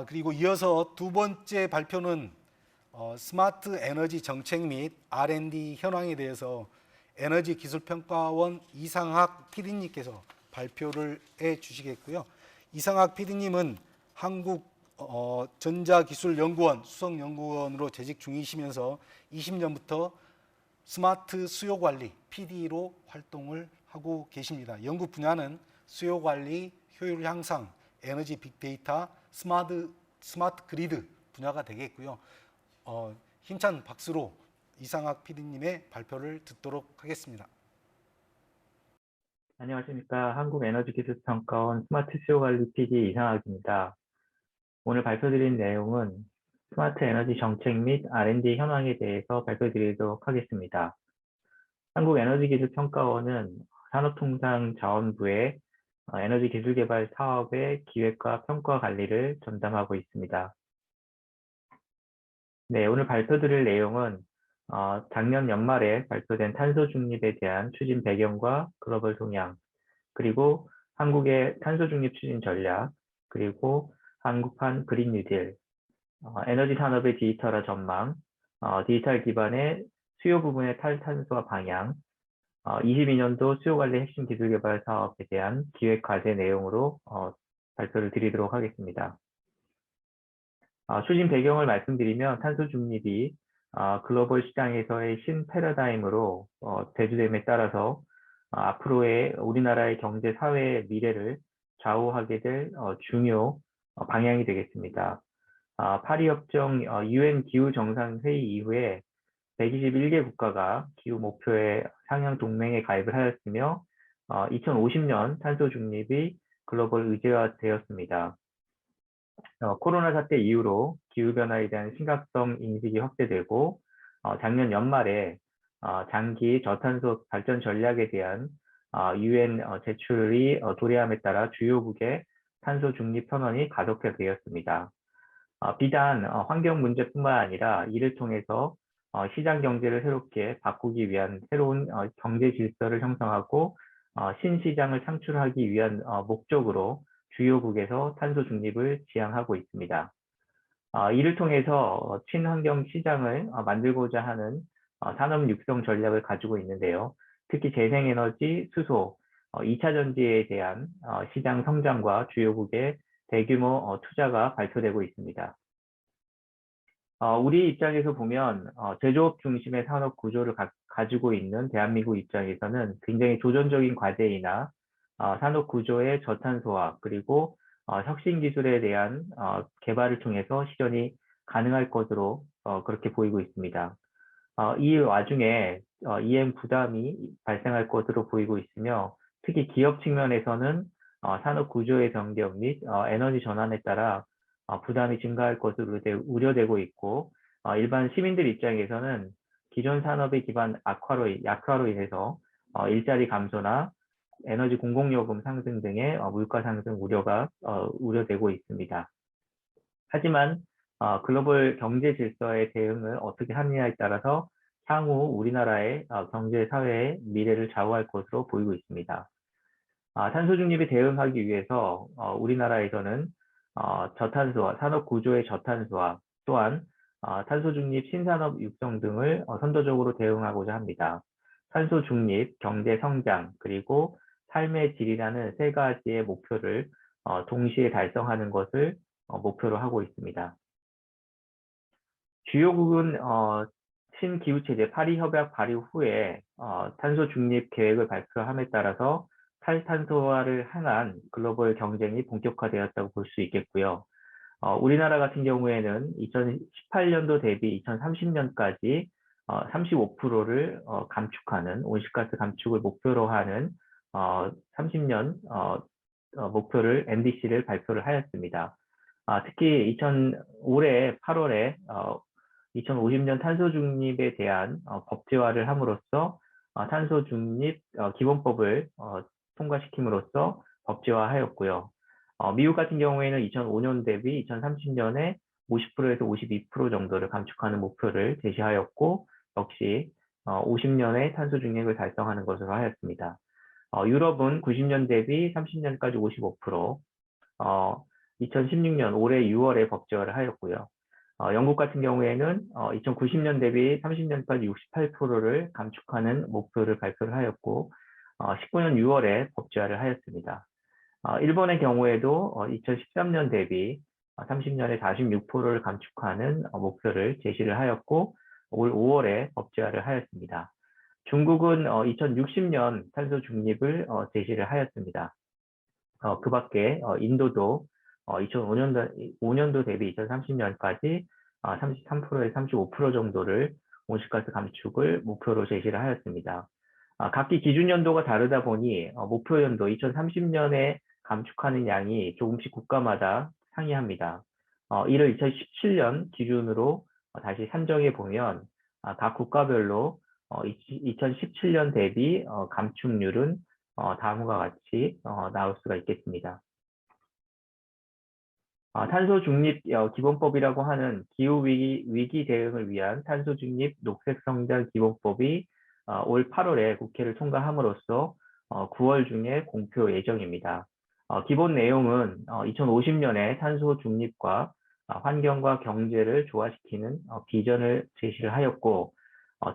그리고 이어서 두 번째 발표는 스마트 에너지 정책 및 R&D 현황에 대해서 에너지 기술평가원 이상학 PD님께서 발표를 해 주시겠고요. 이상학 PD님은 한국 전자기술연구원 수석연구원으로 재직 중이시면서 20년부터 스마트 수요관리 PD로 활동을 하고 계십니다. 연구 분야는 수요관리, 효율 향상, 에너지 빅데이터, 스마트 그리드 분야가 되겠고요. 힘찬 박수로 이상학 PD님의 발표를 듣도록 하겠습니다. 안녕하십니까. 한국에너지기술평가원 스마트 수요관리 PD 이상학입니다. 오늘 발표드린 내용은 스마트 에너지 정책 및 R&D 현황에 대해서 발표드리도록 하겠습니다. 한국에너지기술평가원은 산업통상자원부의 에너지 기술개발 사업의 기획과 평가 관리를 전담하고 있습니다. 네, 오늘 발표드릴 내용은 작년 연말에 발표된 탄소 중립에 대한 추진 배경과 글로벌 동향, 그리고 한국의 탄소 중립 추진 전략, 그리고 한국판 그린 뉴딜, 에너지 산업의 디지털화 전망, 디지털 기반의 수요 부분의 탈탄소화 방향, 22년도 수요관리 핵심 기술개발 사업에 대한 기획 과제 내용으로 발표를 드리도록 하겠습니다. 추진 배경을 말씀드리면 탄소 중립이 글로벌 시장에서의 신 패러다임으로 대두됨에 따라서 앞으로의 우리나라의 경제 사회의 미래를 좌우하게 될 중요 방향이 되겠습니다. 파리 협정 UN 기후 정상 회의 이후에 121개 국가가 기후 목표의 상향 동맹에 가입을 하였으며 2050년 탄소 중립이 글로벌 의제화되었습니다. 코로나 사태 이후로 기후변화에 대한 심각성 인식이 확대되고 작년 연말에 장기 저탄소 발전 전략에 대한 UN 제출이 도래함에 따라 주요국의 탄소 중립 선언이 가속화되었습니다. 비단 환경 문제뿐만 아니라 이를 통해서 시장 경제를 새롭게 바꾸기 위한 새로운 경제 질서를 형성하고 신시장을 창출하기 위한 목적으로 주요국에서 탄소 중립을 지향하고 있습니다. 이를 통해서 친환경 시장을 만들고자 하는 산업 육성 전략을 가지고 있는데요. 특히 재생에너지, 수소, 2차 전지에 대한 시장 성장과 주요국의 대규모 투자가 발표되고 있습니다. 우리 입장에서 보면 제조업 중심의 산업 구조를 가지고 있는 대한민국 입장에서는 굉장히 도전적인 과제이나 산업 구조의 저탄소화 그리고 혁신 기술에 대한 개발을 통해서 실현이 가능할 것으로 그렇게 보이고 있습니다. 이 와중에 EM 부담이 발생할 것으로 보이고 있으며 특히 기업 측면에서는 산업 구조의 변경 및 에너지 전환에 따라 부담이 증가할 것으로 우려되고 있고 일반 시민들 입장에서는 기존 산업의 기반 약화로 인해서 일자리 감소나 에너지 공공요금 상승 등의 물가 상승 우려가 우려되고 있습니다. 하지만 글로벌 경제 질서의 대응을 어떻게 하느냐에 따라서 향후 우리나라의 경제 사회의 미래를 좌우할 것으로 보이고 있습니다. 탄소 중립에 대응하기 위해서 우리나라에서는 저탄소화, 산업 구조의 저탄소화, 또한 탄소 중립 신산업 육성 등을 선도적으로 대응하고자 합니다. 탄소 중립, 경제 성장, 그리고 삶의 질이라는 세 가지의 목표를 동시에 달성하는 것을 목표로 하고 있습니다. 주요국은 신기후체제 파리 협약 발의 후에 탄소 중립 계획을 발표함에 따라서 탈탄소화를 향한 글로벌 경쟁이 본격화되었다고 볼 수 있겠고요. 우리나라 같은 경우에는 2018년도 대비 2030년까지 35%를 감축하는 온실가스 감축을 목표로 하는 30년 목표를 NDC를 발표를 하였습니다. 특히 올해 8월에 2050년 탄소 중립에 대한 법제화를 함으로써 탄소 중립 기본법을 통과시킴으로써 법제화하였고요. 미국 같은 경우에는 2005년 대비 2030년에 50%에서 52% 정도를 감축하는 목표를 제시하였고 역시 50년에 탄소 중립을 달성하는 것으로 하였습니다. 유럽은 90년 대비 30년까지 55%, 2016년 올해 6월에 법제화를 하였고요. 영국 같은 경우에는 2090년 대비 30년까지 68%를 감축하는 목표를 발표를 하였고 19년 6월에 법제화를 하였습니다. 일본의 경우에도 2013년 대비 30년에 46%를 감축하는 목표를 제시를 하였고 올 5월에 법제화를 하였습니다. 중국은 2060년 탄소 중립을 제시를 하였습니다. 그 밖에 인도도 2005년도 대비 2030년까지 33%에서 35% 정도를 온실가스 감축을 목표로 제시를 하였습니다. 각기 기준 연도가 다르다 보니 목표 연도 2030년에 감축하는 양이 조금씩 국가마다 상이합니다. 이를 2017년 기준으로 다시 산정해 보면 각 국가별로 2017년 대비 감축률은 다음과 같이 나올 수가 있겠습니다. 탄소 중립 기본법이라고 하는 기후 위기 대응을 위한 탄소 중립 녹색 성장 기본법이 올 8월에 국회를 통과함으로써 9월 중에 공표 예정입니다. 기본 내용은 2050년에 탄소 중립과 환경과 경제를 조화시키는 비전을 제시를 하였고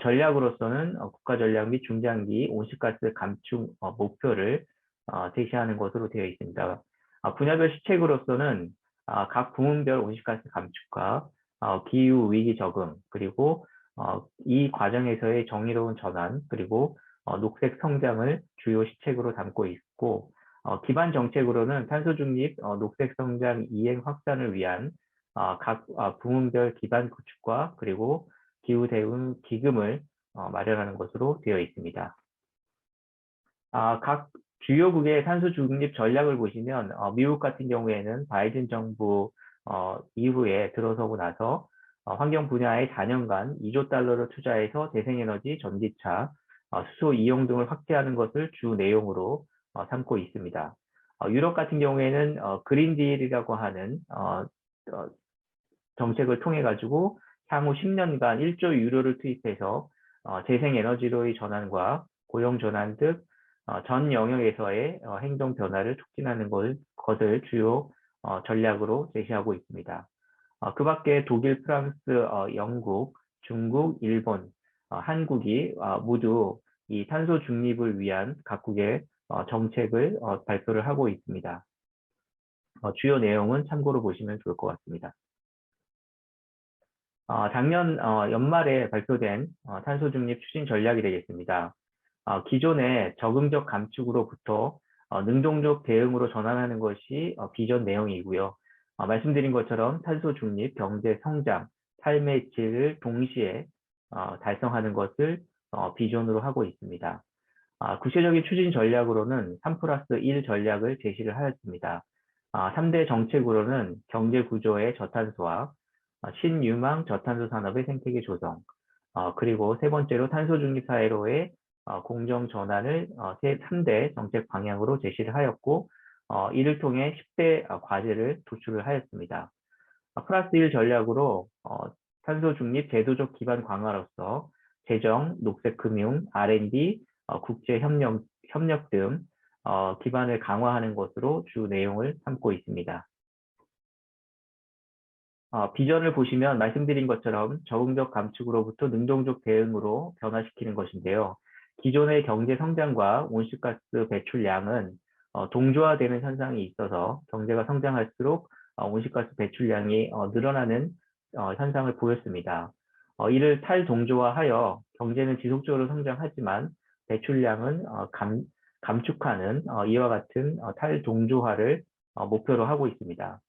전략으로서는 국가 전략 및 중장기 온실가스 감축 목표를 제시하는 것으로 되어 있습니다. 분야별 시책으로서는 각 부문별 온실가스 감축과 기후 위기 적응, 그리고 이 과정에서의 정의로운 전환, 그리고 녹색 성장을 주요 시책으로 담고 있고 기반 정책으로는 탄소 중립 녹색 성장 이행 확산을 위한 각 부문별 기반 구축과 그리고 기후 대응 기금을 마련하는 것으로 되어 있습니다. 각 주요국의 탄소 중립 전략을 보시면 미국 같은 경우에는 바이든 정부 이후에 들어서고 나서 환경 분야에 4년간 2조 달러를 투자해서 재생에너지, 전기차, 수소 이용 등을 확대하는 것을 주 내용으로 삼고 있습니다. 유럽 같은 경우에는 그린딜이라고 하는 정책을 통해 가지고 향후 10년간 1조 유로를 투입해서 재생에너지로의 전환과 고용 전환 등 전 영역에서의 행동 변화를 촉진하는 것을 주요 전략으로 제시하고 있습니다. 그 밖에 독일, 프랑스, 영국, 중국, 일본, 한국이 모두 이 탄소 중립을 위한 각국의 정책을 발표를 하고 있습니다. 주요 내용은 참고로 보시면 좋을 것 같습니다. 작년 연말에 발표된 탄소 중립 추진 전략이 되겠습니다. 기존의 적응적 감축으로부터 능동적 대응으로 전환하는 것이 비전 내용이고요. 말씀드린 것처럼 탄소 중립, 경제 성장, 삶의 질을 동시에 달성하는 것을 비전으로 하고 있습니다. 구체적인 추진 전략으로는 3+1 전략을 제시를 하였습니다. 3대 정책으로는 경제 구조의 저탄소화, 신유망 저탄소 산업의 생태계 조성, 그리고 세 번째로 탄소 중립 사회로의 공정 전환을 3대 정책 방향으로 제시를 하였고 이를 통해 10대 과제를 도출을 하였습니다. 플러스 1 전략으로 탄소 중립 제도적 기반 강화로서 재정, 녹색 금융, R&D, 국제 협력 등 기반을 강화하는 것으로 주 내용을 삼고 있습니다. 비전을 보시면 말씀드린 것처럼 적응적 감축으로부터 능동적 대응으로 변화시키는 것인데요. 기존의 경제 성장과 온실가스 배출량은 동조화되는 현상이 있어서 경제가 성장할수록 온실가스 배출량이 늘어나는 현상을 보였습니다. 이를 탈동조화하여 경제는 지속적으로 성장하지만 배출량은 감축하는 이와 같은 탈동조화를 목표로 하고 있습니다.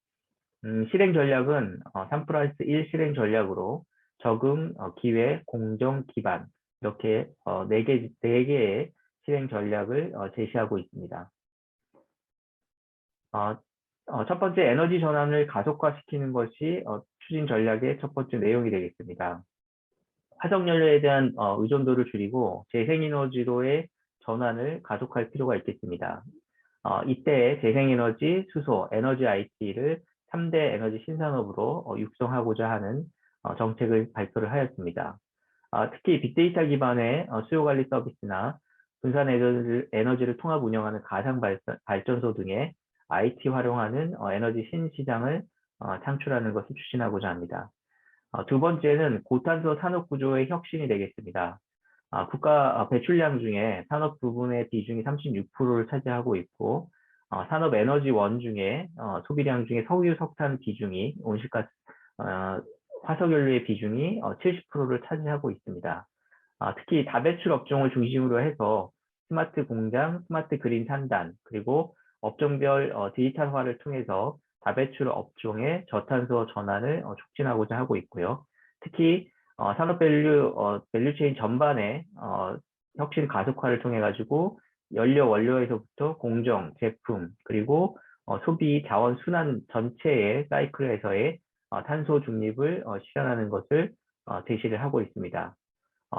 실행 전략은 3+1 실행 전략으로 적응, 기회, 공정, 기반 이렇게 4개의 실행 전략을 제시하고 있습니다. 첫 번째 에너지 전환을 가속화시키는 것이 추진 전략의 첫 번째 내용이 되겠습니다. 화석연료에 대한 의존도를 줄이고 재생에너지로의 전환을 가속할 필요가 있겠습니다. 이때 재생에너지, 수소, 에너지 IT를 3대 에너지 신산업으로 육성하고자 하는 정책을 발표를 하였습니다. 특히 빅데이터 기반의 수요관리 서비스나 분산 에너지를 통합 운영하는 가상 발전소 등의 IT 활용하는 에너지 신시장을 창출하는 것을 추진하고자 합니다. 두 번째는 고탄소 산업 구조의 혁신이 되겠습니다. 국가 배출량 중에 산업 부분의 비중이 36%를 차지하고 있고, 산업 에너지원 중에 소비량 중에 석유, 석탄 비중이 온실가스, 화석연료의 비중이 70%를 차지하고 있습니다. 특히 다배출 업종을 중심으로 해서 스마트 공장, 스마트 그린 산단, 그리고 업종별 디지털화를 통해서 다배출 업종의 저탄소 전환을 촉진하고자 하고 있고요. 특히 산업 밸류체인 전반의 혁신 가속화를 통해 가지고 연료 원료에서부터 공정, 제품, 그리고 소비 자원 순환 전체의 사이클에서의 탄소 중립을 실현하는 것을 제시를 하고 있습니다.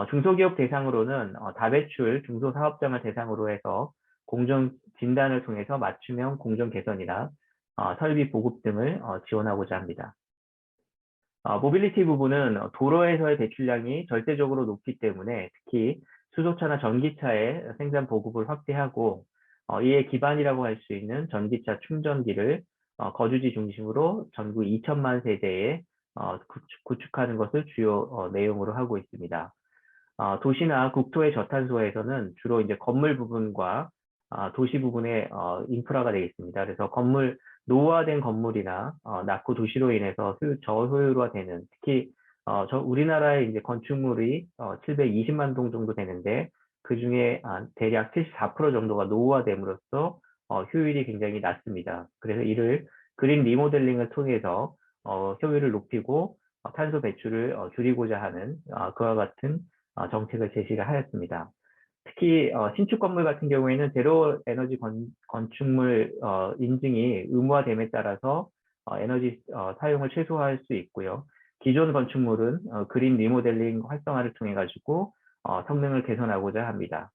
중소기업 대상으로는 다배출 중소사업장을 대상으로 해서 공정 진단을 통해서 맞춤형 공정 개선이나 설비 보급 등을 지원하고자 합니다. 모빌리티 부분은 도로에서의 배출량이 절대적으로 높기 때문에 특히 수소차나 전기차의 생산 보급을 확대하고 이에 기반이라고 할 수 있는 전기차 충전기를 거주지 중심으로 전국 2천만 세대에 구축하는 것을 주요 내용으로 하고 있습니다. 도시나 국토의 저탄소에서는 주로 이제 건물 부분과 도시 부분의 인프라가 되겠습니다. 그래서 노후화된 건물이나 낙후 도시로 인해서 저효율화되는, 특히 우리나라의 이제 건축물이 720만 동 정도 되는데 그 중에 대략 74% 정도가 노후화됨으로써 효율이 굉장히 낮습니다. 그래서 이를 그린 리모델링을 통해서 효율을 높이고 탄소 배출을 줄이고자 하는 그와 같은 정책을 제시를 하였습니다. 특히 신축 건물 같은 경우에는 제로 에너지 건축물 인증이 의무화됨에 따라서 에너지 사용을 최소화할 수 있고요. 기존 건축물은 그린 리모델링 활성화를 통해 가지고 성능을 개선하고자 합니다.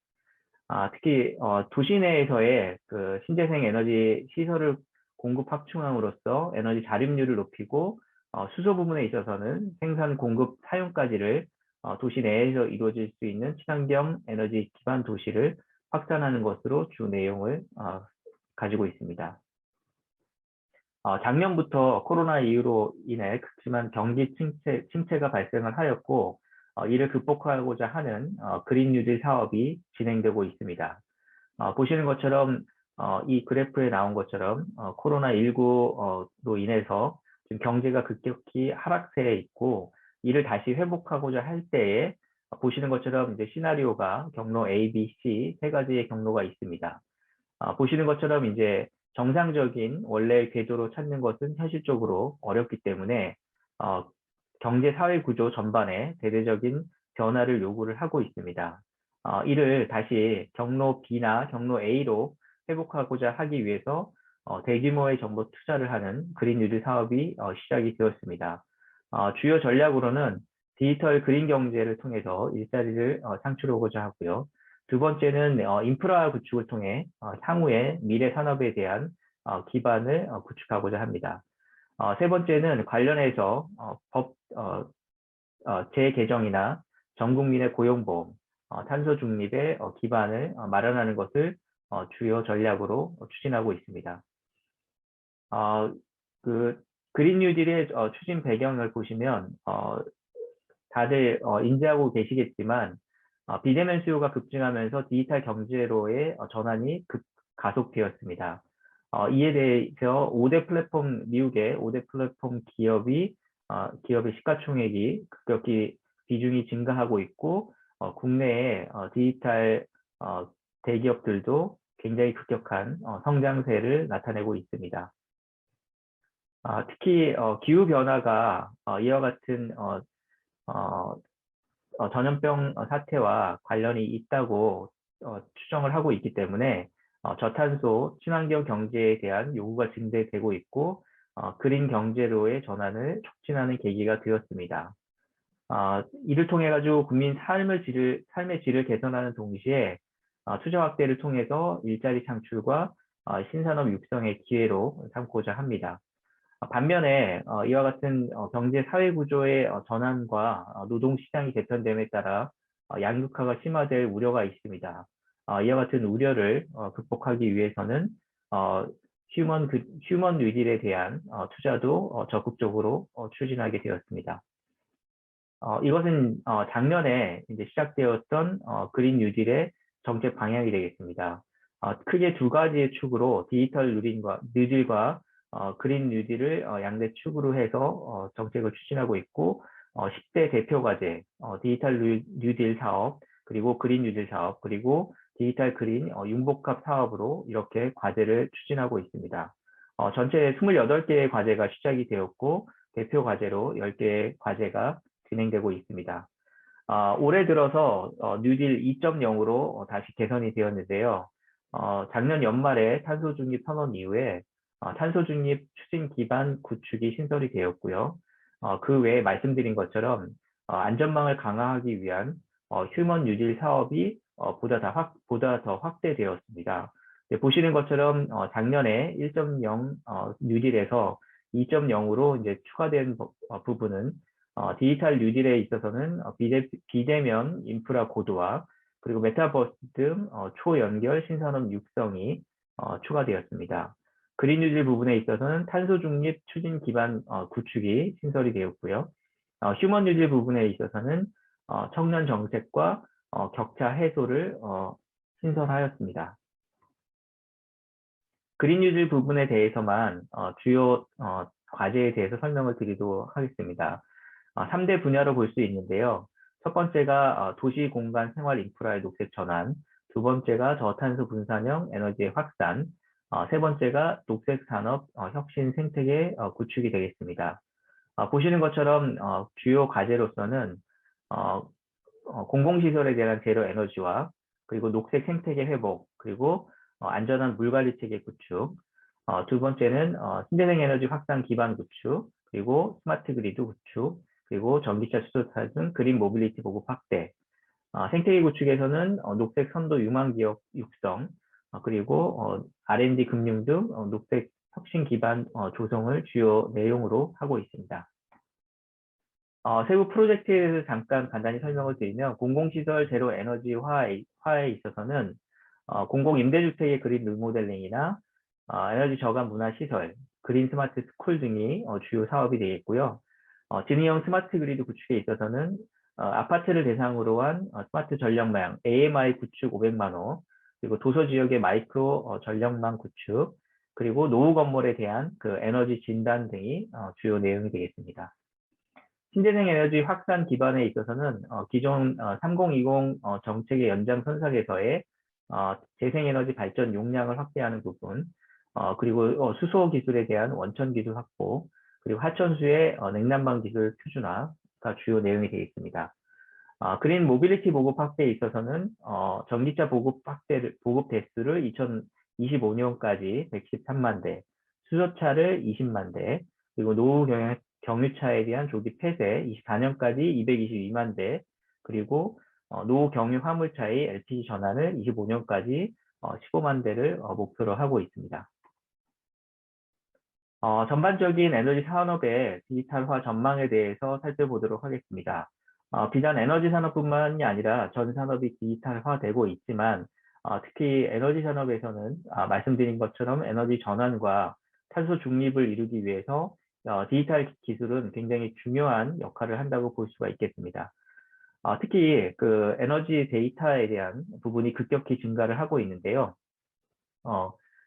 특히 도시 내에서의 그 신재생 에너지 시설을 공급 확충함으로써 에너지 자립률을 높이고 수소 부분에 있어서는 생산, 공급, 사용까지를 도시 내에서 이루어질 수 있는 친환경 에너지 기반 도시를 확산하는 것으로 주 내용을 가지고 있습니다. 작년부터 코로나 이후로 인해 극심한 경기 침체가 발생을 하였고 이를 극복하고자 하는 그린 뉴딜 사업이 진행되고 있습니다. 보시는 것처럼 이 그래프에 나온 것처럼 코로나19로 인해서 지금 경제가 급격히 하락세에 있고 이를 다시 회복하고자 할 때에 보시는 것처럼 이제 시나리오가 경로 A, B, C 세 가지의 경로가 있습니다. 보시는 것처럼 이제 정상적인 원래의 궤도로 찾는 것은 현실적으로 어렵기 때문에 경제 사회 구조 전반에 대대적인 변화를 요구를 하고 있습니다. 이를 다시 경로 B나 경로 A로 회복하고자 하기 위해서 대규모의 정보 투자를 하는 그린 뉴딜 사업이 시작이 되었습니다. 주요 전략으로는 디지털 그린 경제를 통해서 일자리를 창출하고자 하고요. 두 번째는 인프라 구축을 통해 향후의 미래 산업에 대한 기반을 구축하고자 합니다. 세 번째는 관련해서 법 재개정이나 전 국민의 고용보험, 탄소 중립의 기반을 마련하는 것을 주요 전략으로 추진하고 있습니다. 그 그린 뉴딜의 추진 배경을 보시면 다들 인지하고 계시겠지만 비대면 수요가 급증하면서 디지털 경제로의 전환이 가속되었습니다. 이에 대해서 미국의 5대 플랫폼 기업의 시가총액이 급격히 비중이 증가하고 있고 국내의 디지털 대기업들도 굉장히 급격한 성장세를 나타내고 있습니다. 특히 기후변화가 이와 같은 전염병 사태와 관련이 있다고 추정을 하고 있기 때문에 저탄소 친환경 경제에 대한 요구가 증대되고 있고 그린 경제로의 전환을 촉진하는 계기가 되었습니다. 이를 통해 가지고 국민 삶의 질을 개선하는 동시에 투자 확대를 통해서 일자리 창출과 신산업 육성의 기회로 삼고자 합니다. 반면에 이와 같은 경제 사회 구조의 전환과 노동 시장이 개편됨에 따라 양극화가 심화될 우려가 있습니다. 이와 같은 우려를 극복하기 위해서는 휴먼 뉴딜에 대한 투자도 적극적으로 추진하게 되었습니다. 이것은 작년에 이제 시작되었던 그린 뉴딜의 정책 방향이 되겠습니다. 크게 두 가지의 축으로 디지털 뉴딜과 그린 뉴딜을 양대 축으로 해서 정책을 추진하고 있고 10대 대표 과제, 디지털 뉴딜 사업, 그리고 그린 뉴딜 사업, 그리고 디지털 그린 융복합 사업으로 이렇게 과제를 추진하고 있습니다. 전체 28개의 과제가 시작이 되었고 대표 과제로 10개의 과제가 진행되고 있습니다. 올해 들어서 뉴딜 2.0으로 다시 개선이 되었는데요. 작년 연말에 탄소 중립 선언 이후에 탄소 중립 추진 기반 구축이 신설이 되었고요. 그 외에 말씀드린 것처럼 안전망을 강화하기 위한 휴먼 뉴딜 사업이 보다 더 확대되었습니다. 네, 보시는 것처럼 작년에 1.0 뉴딜에서 2.0으로 이제 추가된 부분은 디지털 뉴딜에 있어서는 비대면 인프라 고도화, 그리고 메타버스 등 초연결 신산업 육성이 추가되었습니다. 그린 뉴딜 부분에 있어서는 탄소 중립 추진 기반 구축이 신설이 되었고요. 휴먼 뉴딜 부분에 있어서는 청년 정책과 격차 해소를 신설하였습니다. 그린 뉴딜 부분에 대해서만 주요 과제에 대해서 설명을 드리도록 하겠습니다. 3대 분야로 볼 수 있는데요. 첫 번째가 도시 공간 생활 인프라의 녹색 전환, 두 번째가 저탄소 분산형 에너지의 확산, 세 번째가 녹색 산업 혁신 생태계 구축이 되겠습니다. 보시는 것처럼 주요 과제로서는 공공시설에 대한 제로 에너지화, 그리고 녹색 생태계 회복, 그리고 안전한 물관리 체계 구축, 두 번째는 신재생 에너지 확산 기반 구축, 그리고 스마트 그리드 구축, 그리고 전기차 수소차 등 그린 모빌리티 보급 확대, 생태계 구축에서는 녹색 선도 유망 기업 육성, 그리고 R&D 금융 등 녹색 혁신 기반 조성을 주요 내용으로 하고 있습니다. 세부 프로젝트에 대해서 잠깐 간단히 설명을 드리면 공공시설 제로 에너지화에 있어서는 공공임대주택의 그린 리모델링이나 에너지 저감 문화시설, 그린 스마트 스쿨 등이 주요 사업이 되겠고요. 지능형 스마트 그리드 구축에 있어서는 아파트를 대상으로 한 스마트 전력망 AMI 구축 500만 호, 그리고 도서 지역의 마이크로 전력망 구축, 그리고 노후 건물에 대한 그 에너지 진단 등이 주요 내용이 되겠습니다. 신재생 에너지 확산 기반에 있어서는 기존 3020 정책의 연장선상에서의 재생에너지 발전 용량을 확대하는 부분, 그리고 수소 기술에 대한 원천 기술 확보, 그리고 하천수의 냉난방 기술 표준화가 주요 내용이 되겠습니다. 그린 모빌리티 보급 확대에 있어서는 전기차 보급 대수를 2025년까지 113만 대, 수소차를 20만 대, 그리고 노후 경유차에 대한 조기 폐쇄 24년까지 222만 대, 그리고 노후 경유 화물차의 LPG 전환을 25년까지 15만 대를 목표로 하고 있습니다. 전반적인 에너지 산업의 디지털화 전망에 대해서 살펴보도록 하겠습니다. 비단 에너지 산업뿐만이 아니라 전 산업이 디지털화되고 있지만 특히 에너지 산업에서는 말씀드린 것처럼 에너지 전환과 탄소 중립을 이루기 위해서 디지털 기술은 굉장히 중요한 역할을 한다고 볼 수가 있겠습니다. 특히 그 에너지 데이터에 대한 부분이 급격히 증가를 하고 있는데요.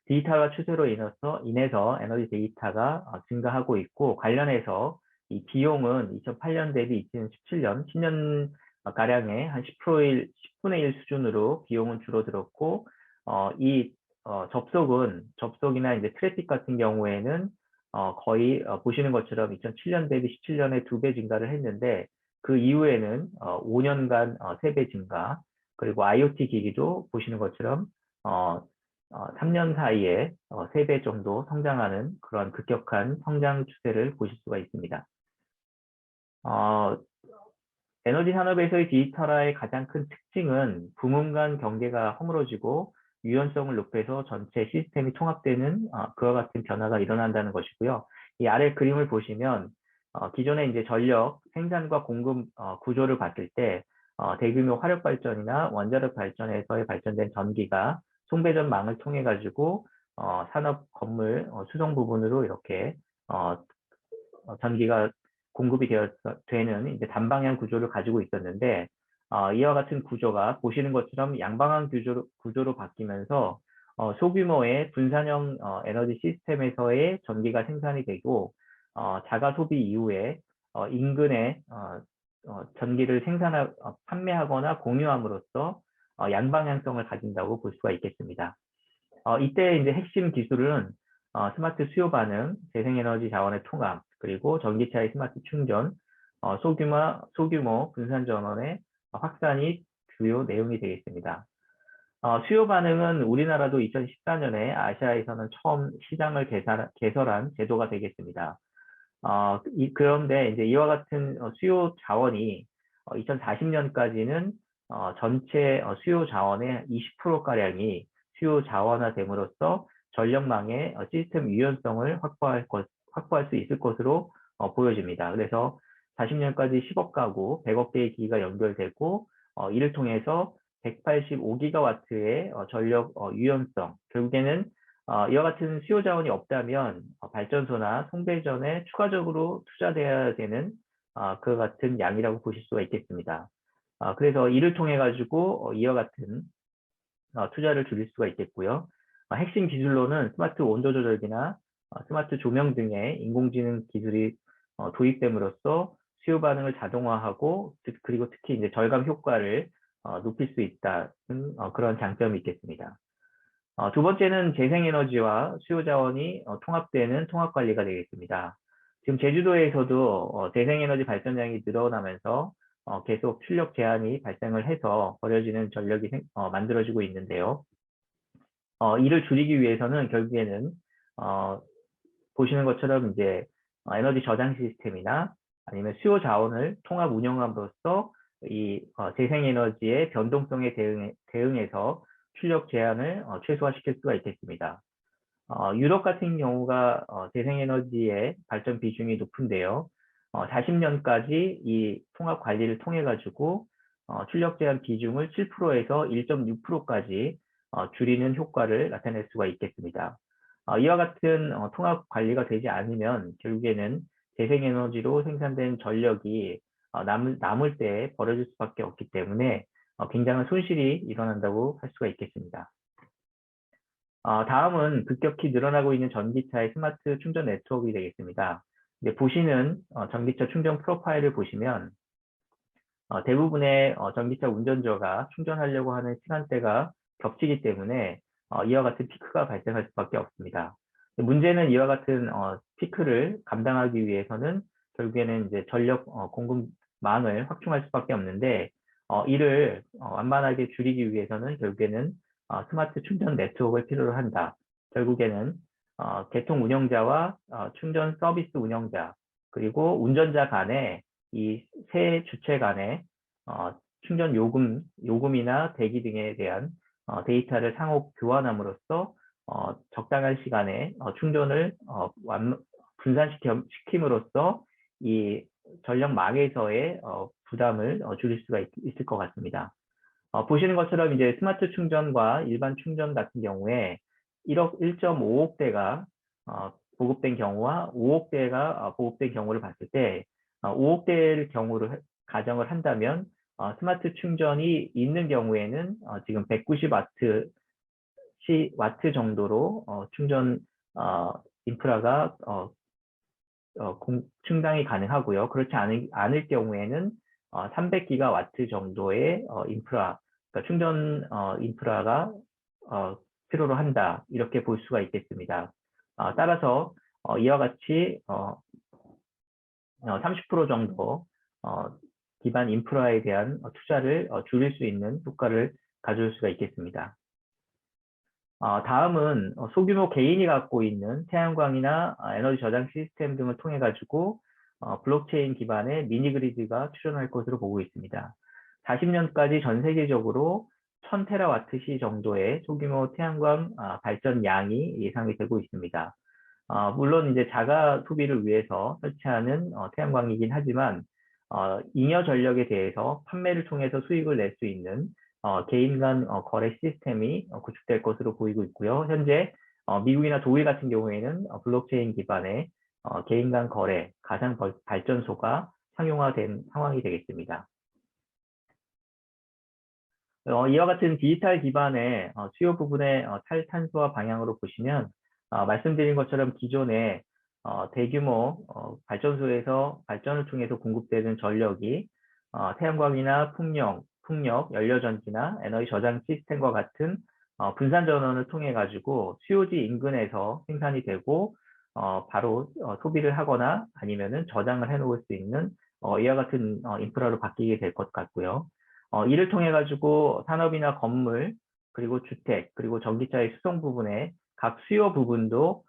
디지털화 추세로 인해서 에너지 데이터가 증가하고 있고 관련해서 이 비용은 2008년 대비 2017년 10년 가량의 한 10분의 1 수준으로 비용은 줄어들었고 이 접속이나 이제 트래픽 같은 경우에는 거의 보시는 것처럼 2007년 대비 17년에 2배 증가를 했는데 그 이후에는 5년간 3배 증가, 그리고 IoT 기기도 보시는 것처럼 3년 사이에 3배 정도 성장하는 그런 급격한 성장 추세를 보실 수가 있습니다. 에너지 산업에서의 디지털화의 가장 큰 특징은 부문 간 경계가 허물어지고 유연성을 높여서 전체 시스템이 통합되는 그와 같은 변화가 일어난다는 것이고요. 이 아래 그림을 보시면 기존의 이제 전력 생산과 공급 구조를 봤을 때 대규모 화력 발전이나 원자력 발전에서의 발전된 전기가 송배전망을 통해 가지고 산업 건물 수송 부분으로 이렇게 전기가 공급이 되는 이제 단방향 구조를 가지고 있었는데 이와 같은 구조가 보시는 것처럼 양방향 구조로 바뀌면서 소규모의 분산형 에너지 시스템에서의 전기가 생산이 되고 자가 소비 이후에 인근에 전기를 판매하거나 공유함으로써 양방향성을 가진다고 볼 수가 있겠습니다. 이때 이제 핵심 기술은 스마트 수요 반응, 재생에너지 자원의 통합, 그리고 전기차의 스마트 충전, 소규모 분산 전원의 확산이 주요 내용이 되겠습니다. 수요 반응은 우리나라도 2014년에 아시아에서는 처음 시장을 개설한 제도가 되겠습니다. 그런데 이제 이와 같은 수요 자원이 2040년까지는 전체 수요 자원의 20%가량이 수요 자원화됨으로써 전력망의 시스템 유연성을 확보할 수 있을 것으로 보여집니다. 그래서 40년까지 10억 가구, 100억 개의 기기가 연결되고 이를 통해서 185기가와트의 전력 유연성, 결국에는 이와 같은 수요 자원이 없다면 발전소나 송배전에 추가적으로 투자돼야 되는 그 같은 양이라고 보실 수가 있겠습니다. 그래서 이를 통해 가지고 이와 같은 투자를 줄일 수가 있겠고요. 핵심 기술로는 스마트 온도 조절기나 스마트 조명 등의 인공지능 기술이 도입됨으로써 수요 반응을 자동화하고 그리고 특히 이제 절감 효과를 높일 수 있다는 그런 장점이 있겠습니다. 두 번째는 재생에너지와 수요 자원이 통합되는 통합 관리가 되겠습니다. 지금 제주도에서도 재생에너지 발전량이 늘어나면서 계속 출력 제한이 발생을 해서 버려지는 전력이 만들어지고 있는데요. 이를 줄이기 위해서는 결국에는 보시는 것처럼 이제 에너지 저장 시스템이나 아니면 수요 자원을 통합 운영함으로써 이 재생에너지의 변동성에 대응해서 출력 제한을 최소화시킬 수가 있겠습니다. 유럽 같은 경우가 재생에너지의 발전 비중이 높은데요. 40년까지 이 통합 관리를 통해 가지고 출력 제한 비중을 7%에서 1.6%까지 줄이는 효과를 나타낼 수가 있겠습니다. 이와 같은 통합 관리가 되지 않으면 결국에는 재생에너지로 생산된 전력이 남을 때 버려질 수밖에 없기 때문에 굉장한 손실이 일어난다고 할 수가 있겠습니다. 다음은 급격히 늘어나고 있는 전기차의 스마트 충전 네트워크가 되겠습니다. 이제 보시는 전기차 충전 프로파일을 보시면 대부분의 전기차 운전자가 충전하려고 하는 시간대가 겹치기 때문에 이와 같은 피크가 발생할 수밖에 없습니다. 문제는 이와 같은 피크를 감당하기 위해서는 결국에는 이제 전력 공급망을 확충할 수밖에 없는데 이를 완만하게 줄이기 위해서는 결국에는 스마트 충전 네트워크를 필요로 한다. 결국에는 개통 운영자와 충전 서비스 운영자 그리고 운전자 간에 이 세 주체 간에 충전 요금이나 대기 등에 대한 데이터를 상호 교환함으로써 적당한 시간에 충전을 분산시킴으로써 이 전력망에서의 부담을 줄일 수가 있을 것 같습니다. 보시는 것처럼 이제 스마트 충전과 일반 충전 같은 경우에 1.5억 대가 보급된 경우와 5억 대가 보급된 경우를 봤을 때 5억 대의 경우를 가정을 한다면 스마트 충전이 있는 경우에는 지금 190와트 정도로 충전 인프라가 충당이 가능하고요. 그렇지 않을 경우에는 300기가와트 정도의 인프라, 그러니까 충전 인프라가 필요로 한다. 이렇게 볼 수가 있겠습니다. 따라서 이와 같이 30% 정도 기반 인프라에 대한 투자를 줄일 수 있는 효과를 가져올 수가 있겠습니다. 다음은 소규모 개인이 갖고 있는 태양광이나 에너지 저장 시스템 등을 통해 가지고 블록체인 기반의 미니그리드가 출현할 것으로 보고 있습니다. 40년까지 전 세계적으로 1000테라와트시 정도의 소규모 태양광 발전량이 예상이 되고 있습니다. 물론 이제 자가 소비를 위해서 설치하는 태양광이긴 하지만 잉여 전력에 대해서 판매를 통해서 수익을 낼 수 있는 개인 간 거래 시스템이 구축될 것으로 보이고 있고요. 현재 미국이나 독일 같은 경우에는 블록체인 기반의 개인 간 거래, 가상 발전소가 상용화된 상황이 되겠습니다. 이와 같은 디지털 기반의 수요 부분의 탈탄소화 방향으로 보시면 말씀드린 것처럼 기존의 대규모 발전소에서 발전을 통해서 공급되는 전력이 태양광이나 풍력, 연료전지나 에너지 저장 시스템과 같은 분산 전원을 통해 가지고 수요지 인근에서 생산이 되고 바로 소비를 하거나 아니면은 저장을 해 놓을 수 있는 이와 같은 인프라로 바뀌게 될 것 같고요. 이를 통해 가지고 산업이나 건물, 그리고 주택, 그리고 전기차의 수송 부분에 각 수요 부분도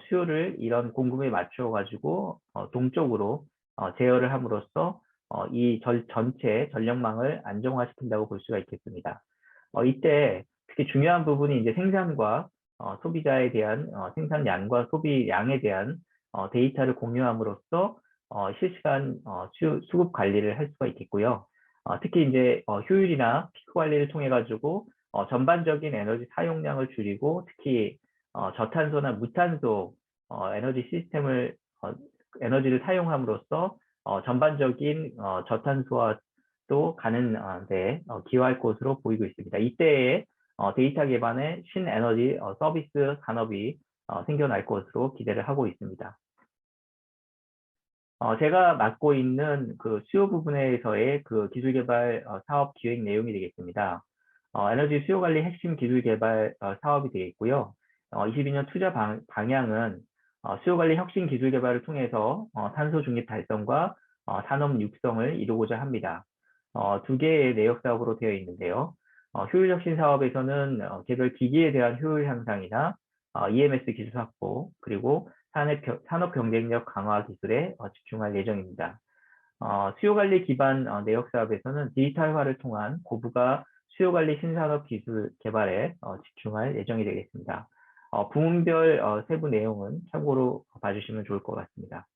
수요를 이런 공급에 맞추어 가지고 동쪽으로 제어를 함으로써 이 전체 전력망을 안정화시킨다고 볼 수가 있겠습니다. 이때 특히 중요한 부분이 이제 생산과 소비자에 대한 생산량과 소비량에 대한 데이터를 공유함으로써 실시간 수급 관리를 할 수가 있겠고요. 특히 이제 효율이나 피크 관리를 통해 가지고 전반적인 에너지 사용량을 줄이고 특히 저탄소나 무탄소 에너지 시스템을 에너지를 사용함으로써 전반적인 저탄소화도 가는 데 기여할 것으로 보이고 있습니다. 이때에 데이터 기반의 신에너지 서비스 산업이 생겨날 것으로 기대를 하고 있습니다. 제가 맡고 있는 그 수요 부분에서의 그 기술 개발 사업 기획 내용이 되겠습니다. 에너지 수요 관리 핵심 기술 개발 사업이 되겠고요. 22년 투자 방향은 수요 관리 혁신 기술 개발을 통해서 탄소 중립 달성과 산업 육성을 이루고자 합니다. 두 개의 내역 사업으로 되어 있는데요. 효율 혁신 사업에서는 개별 기기에 대한 효율 향상이나 EMS 기술 확보, 그리고 산업 경쟁력 강화 기술에 집중할 예정입니다. 수요 관리 기반 내역 사업에서는 디지털화를 통한 고부가 수요 관리 신산업 기술 개발에 집중할 예정이 되겠습니다. 부문별 세부 내용은 참고로 봐주시면 좋을 것 같습니다.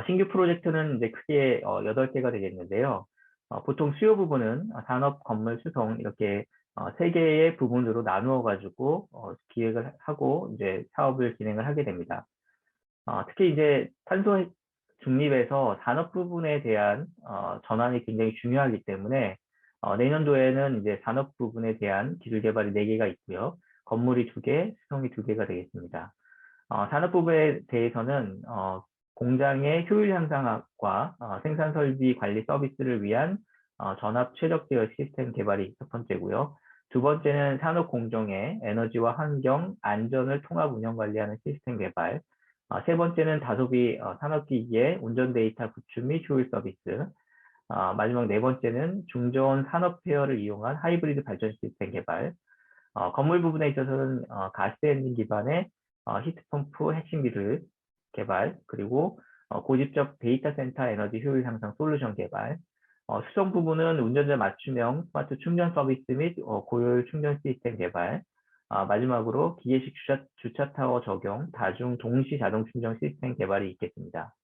신규 프로젝트는 이제 크게 8개가 되겠는데요. 보통 수요 부분은 산업, 건물, 수송 이렇게 3개의 부분으로 나누어 가지고 기획을 하고 이제 사업을 진행을 하게 됩니다. 특히 이제 탄소 중립에서 산업 부분에 대한 전환이 굉장히 중요하기 때문에 내년도에는 이제 산업 부분에 대한 기술 개발이 4개가 있고요. 건물이 2개, 수송이 2개가 되겠습니다. 산업 부분에 대해서는 공장의 효율 향상과 생산 설비 관리 서비스를 위한 전압 최적 제어 시스템 개발이 첫 번째고요. 두 번째는 산업 공정의 에너지와 환경, 안전을 통합 운영 관리하는 시스템 개발. 세 번째는 다소비 산업기기의 운전 데이터 구축 및 효율 서비스. 마지막 네 번째는 중저온 산업 폐열을 이용한 하이브리드 발전 시스템 개발. 건물 부분에 있어서는 가스 엔진 기반의 히트펌프 핵심 기술 개발, 그리고 고집적 데이터 센터 에너지 효율 향상 솔루션 개발, 수송 부분은 운전자 맞춤형 스마트 충전 서비스 및 고효율 충전 시스템 개발, 마지막으로 기계식 주차 타워 적용, 다중 동시 자동 충전 시스템 개발이 있겠습니다.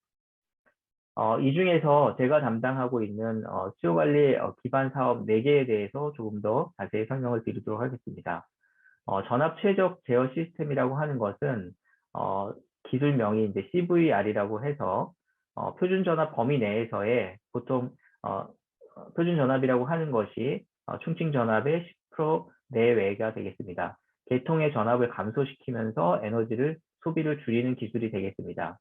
이 중에서 제가 담당하고 있는 수요 관리 기반 사업 4개에 대해서 조금 더 자세히 설명을 드리도록 하겠습니다. 전압 최적 제어 시스템이라고 하는 것은 기술명이 이제 CVR이라고 해서 표준 전압 범위 내에서의 보통 표준 전압이라고 하는 것이 충칭 전압의 10% 내외가 되겠습니다. 계통의 전압을 감소시키면서 에너지를 소비를 줄이는 기술이 되겠습니다.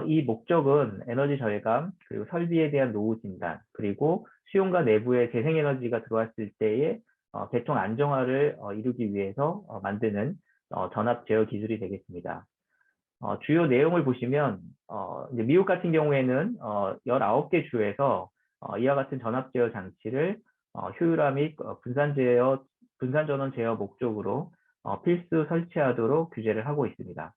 이 목적은 에너지 절감, 그리고 설비에 대한 노후 진단, 그리고 수용과 내부에 재생에너지가 들어왔을 때의 계통 안정화를 이루기 위해서 만드는 전압 제어 기술이 되겠습니다. 주요 내용을 보시면 이제 미국 같은 경우에는 19개 주에서 이와 같은 전압 제어 장치를 효율화 및 분산 전원 제어 목적으로 필수 설치하도록 규제를 하고 있습니다.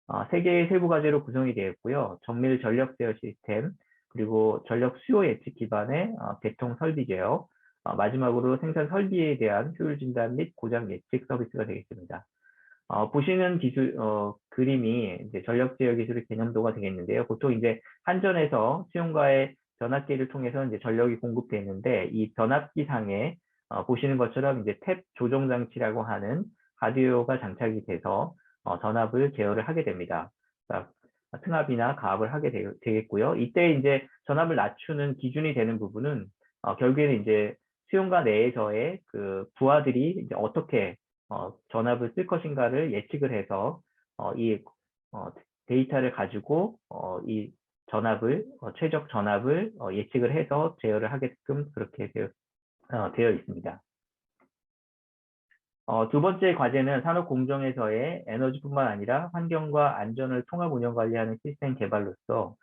3개의 세부 과제로 구성이 되어 있고요. 정밀 전력 제어 시스템, 그리고 전력 수요 예측 기반의 계통 설비 제어, 마지막으로 생산 설비에 대한 효율 진단 및 고장 예측 서비스가 되겠습니다. 보시는 그림이 이제 전력 제어 기술의 개념도가 되겠는데요. 보통 이제 한전에서 수용과의 변압기를 통해서 이제 전력이 공급되는데 이 변압기 상에 보시는 것처럼 이제 탭 조정 장치라고 하는 하드웨어가 장착이 돼서 전압을 제어를 하게 됩니다. 그러니까 승합이나 가압을 하게 되겠고요. 이때 이제 전압을 낮추는 기준이 되는 부분은 결국에는 이제 수용가 내에서의 그 부하들이 이제 어떻게 전압을 쓸 것인가를 예측을 해서 이 데이터를 가지고 이 전압을 최적 전압을 예측을 해서 제어를 하게끔 그렇게 되어 있습니다. 두 번째 과제는 산업 공정에서의 에너지뿐만 아니라 환경과 안전을 통합 운영 관리하는 시스템 개발로서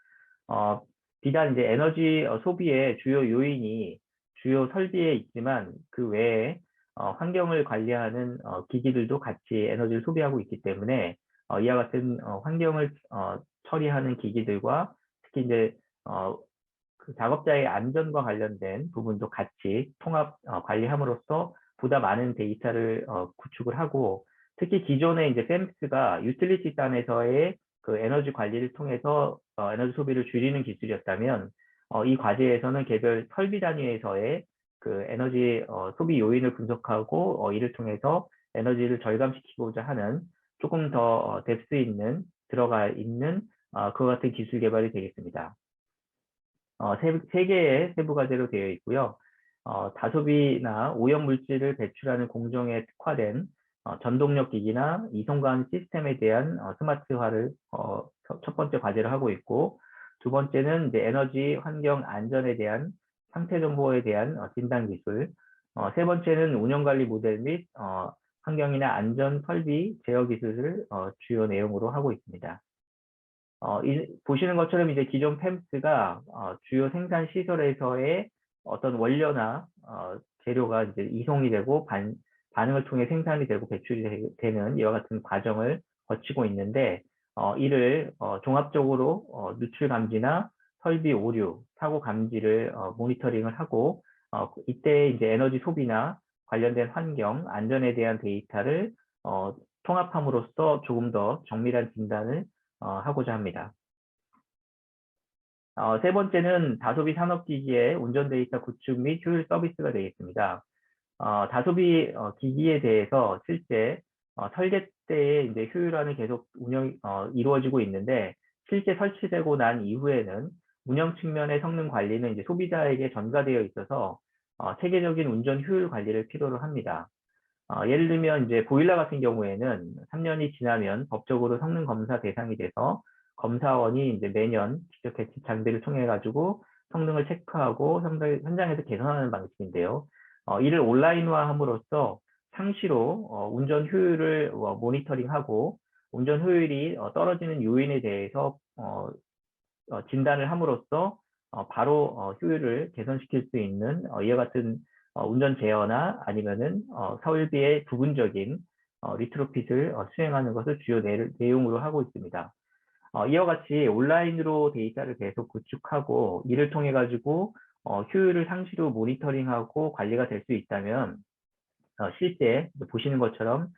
비단 이제 에너지 소비의 주요 요인이 주요 설비에 있지만 그 외에 환경을 관리하는 기기들도 같이 에너지를 소비하고 있기 때문에 이와 같은 환경을 처리하는 기기들과 특히 이제 그 작업자의 안전과 관련된 부분도 같이 통합 관리함으로써 보다 많은 데이터를 구축을 하고 특히 기존의 이제 샘스가 유틸리티 단에서의 그 에너지 관리를 통해서 에너지 소비를 줄이는 기술이었다면 이 과제에서는 개별 설비 단위에서의 그 에너지 소비 요인을 분석하고 이를 통해서 에너지를 절감시키고자 하는 조금 더 뎁스 있는 들어가 있는 그와 같은 기술 개발이 되겠습니다. 세 개의 세부 과제로 되어 있고요. 다소비나 오염 물질을 배출하는 공정에 특화된 전동력 기기나 이송관 시스템에 대한 스마트화를 첫 번째 과제로 하고 있고, 두 번째는 이제 에너지 환경 안전에 대한 상태 정보에 대한 진단 기술, 세 번째는 운영 관리 모델 및 환경이나 안전 설비 제어 기술을 주요 내용으로 하고 있습니다. 보시는 것처럼 이제 기존 팸스가 주요 생산 시설에서의 어떤 원료나 재료가 이제 이송이 되고 반응을 통해 생산이 되고 배출이 되는 이와 같은 과정을 거치고 있는데 이를 종합적으로 누출 감지나 설비 오류, 사고 감지를 모니터링을 하고 이때 이제 에너지 소비나 관련된 환경, 안전에 대한 데이터를 통합함으로써 조금 더 정밀한 진단을 하고자 합니다. 세 번째는 다소비 산업기기의 운전 데이터 구축 및 효율 서비스가 되겠습니다. 다소비 기기에 대해서 실제 설계 때의 이제 효율화는 계속 이루어지고 있는데 실제 설치되고 난 이후에는 운영 측면의 성능 관리는 이제 소비자에게 전가되어 있어서 체계적인 운전 효율 관리를 필요로 합니다. 예를 들면 이제 보일러 같은 경우에는 3년이 지나면 법적으로 성능 검사 대상이 돼서 검사원이 이제 매년 직접 개측 장비를 통해 가지고 성능을 체크하고 현장에서 개선하는 방식인데요. 이를 온라인화함으로써 상시로 운전 효율을 모니터링하고 운전 효율이 떨어지는 요인에 대해서 진단을 함으로써 바로 효율을 개선시킬 수 있는 이와 같은 운전 제어나 아니면은 설비의 부분적인 리트로핏을 수행하는 것을 주요 내용으로 하고 있습니다. 이와 같이 온라인으로 데이터를 계속 구축하고 이를 통해 가지고 효율을 상시로 모니터링하고 관리가 될 수 있다면 실제 보시는 것처럼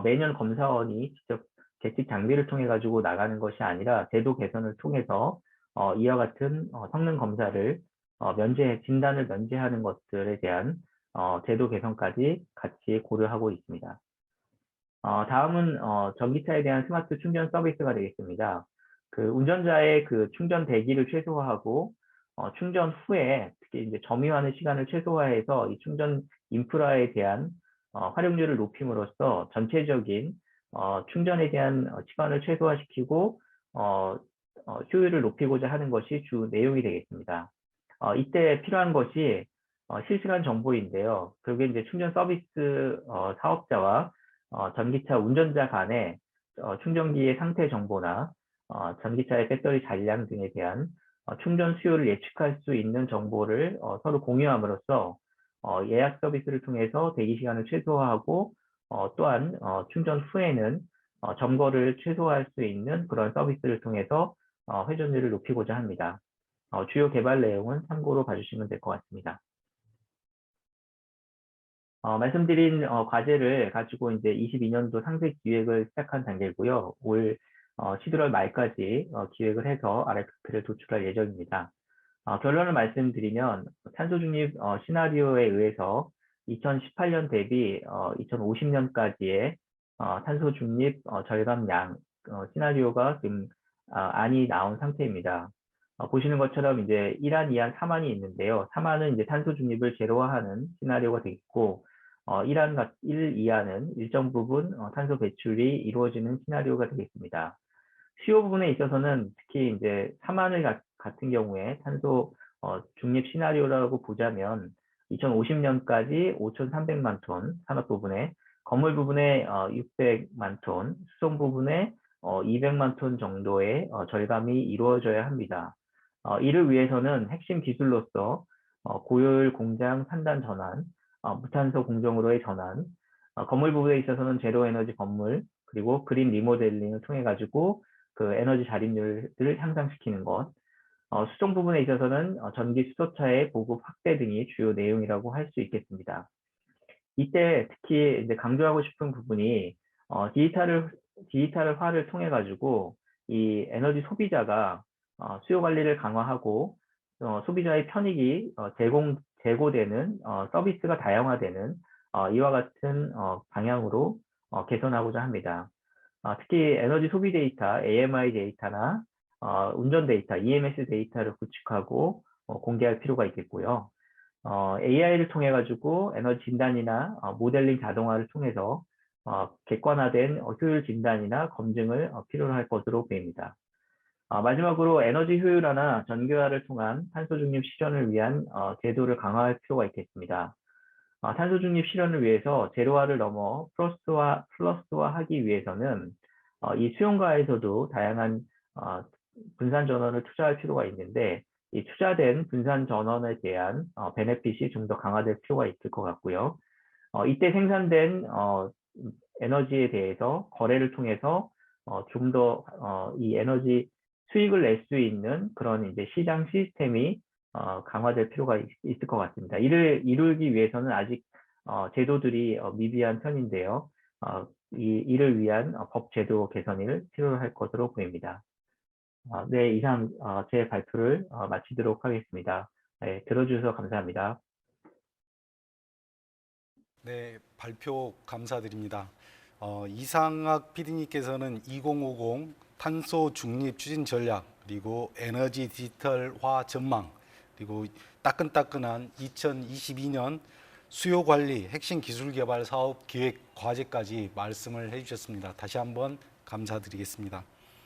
매년 검사원이 직접 계측 장비를 통해 가지고 나가는 것이 아니라 제도 개선을 통해서 이와 같은 성능 검사를 진단을 면제하는 것들에 대한 제도 개선까지 같이 고려하고 있습니다. 다음은 전기차에 대한 스마트 충전 서비스가 되겠습니다. 그 운전자의 그 충전 대기를 최소화하고 충전 후에 특히 이제 점유하는 시간을 최소화해서 이 충전 인프라에 대한 활용률을 높임으로써 전체적인 충전에 대한 시간을 최소화시키고 효율을 높이고자 하는 것이 주 내용이 되겠습니다. 이때 필요한 것이 실시간 정보인데요. 그게 이제 충전 서비스 사업자와 전기차 운전자 간의 충전기의 상태 정보나 전기차의 배터리 잔량 등에 대한 충전 수요를 예측할 수 있는 정보를 서로 공유함으로써 예약 서비스를 통해서 대기 시간을 최소화하고 또한 충전 후에는 점거를 최소화할 수 있는 그런 서비스를 통해서 회전율을 높이고자 합니다. 주요 개발 내용은 참고로 봐주시면 될 것 같습니다. 말씀드린 과제를 가지고 이제 22년도 상세 기획을 시작한 단계고요. 올 11월 말까지 기획을 해서 RFP를 도출할 예정입니다. 결론을 말씀드리면 탄소 중립 시나리오에 의해서 2018년 대비 2050년까지의 탄소 중립 절감량 시나리오가 지금 안이 나온 상태입니다. 보시는 것처럼 이제 1안, 2안, 3안이 있는데요. 3안은 이제 탄소 중립을 제로화하는 시나리오가 되겠고, 1, 2안은 일정 부분 탄소 배출이 이루어지는 시나리오가 되겠습니다. 수요 부분에 있어서는 특히 이제 3안을 같은 경우에 탄소 중립 시나리오라고 보자면 2050년까지 5,300만 톤 산업 부분에, 건물 부분에 600만 톤, 수송 부분에 200만 톤 정도의 절감이 이루어져야 합니다. 이를 위해서는 핵심 기술로서 고효율 공장 산단 전환, 무탄소 공정으로의 전환, 건물 부분에 있어서는 제로 에너지 건물, 그리고 그린 리모델링을 통해 가지고 그 에너지 자립률을 향상시키는 것, 수송 부분에 있어서는 전기 수소차의 보급 확대 등이 주요 내용이라고 할 수 있겠습니다. 이때 특히 이제 강조하고 싶은 부분이 디지털화를 통해 가지고 이 에너지 소비자가 수요 관리를 강화하고 소비자의 편익이 제고되는 서비스가 다양화되는 이와 같은 방향으로 개선하고자 합니다. 특히 에너지 소비 데이터, AMI 데이터나 운전 데이터, EMS 데이터를 구축하고 공개할 필요가 있겠고요. AI를 통해 가지고 에너지 진단이나 모델링 자동화를 통해서 객관화된 효율 진단이나 검증을 필요로 할 것으로 보입니다. 마지막으로 에너지 효율화나 전기화를 통한 탄소 중립 실현을 위한 제도를 강화할 필요가 있겠습니다. 탄소 중립 실현을 위해서 제로화를 넘어 플러스화하기 위해서는 이 수용가에서도 다양한 분산 전원을 투자할 필요가 있는데, 이 투자된 분산 전원에 대한 베네핏이 좀 더 강화될 필요가 있을 것 같고요. 이때 생산된 에너지에 대해서 거래를 통해서 좀 더 이 에너지 수익을 낼 수 있는 그런 이제 시장 시스템이 강화될 필요가 있을 것 같습니다. 이를 이루기 위해서는 아직 제도들이 미비한 편인데요. 이를 위한 법 제도 개선을 필요로 할 것으로 보입니다. 네, 이상 제 발표를 마치도록 하겠습니다. 네, 들어주셔서 감사합니다. 네, 발표 감사드립니다. 이상학 PD님께서는 2050 탄소 중립 추진 전략, 그리고 에너지 디지털화 전망, 그리고 따끈따끈한 2022년 수요 관리 핵심 기술 개발 사업 기획 과제까지 말씀을 해주셨습니다. 다시 한번 감사드리겠습니다.